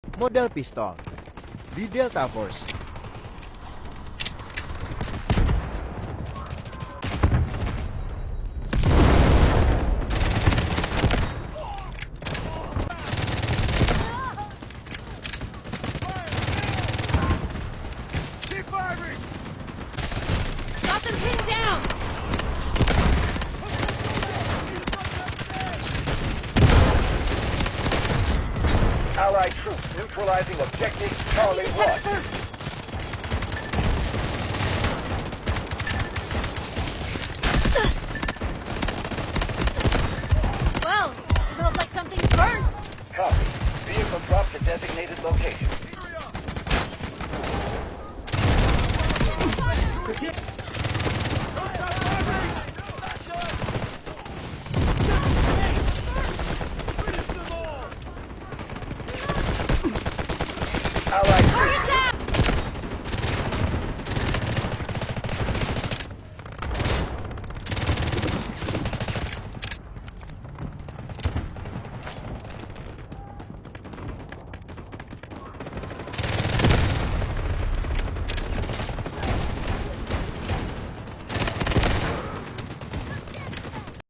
Model pistol di Delta Force. Got them pinned down! Allied troops neutralizing objective Charlie 1. Well, felt like something burnt! Copy. Vehicle dropped to designated location. Allied troops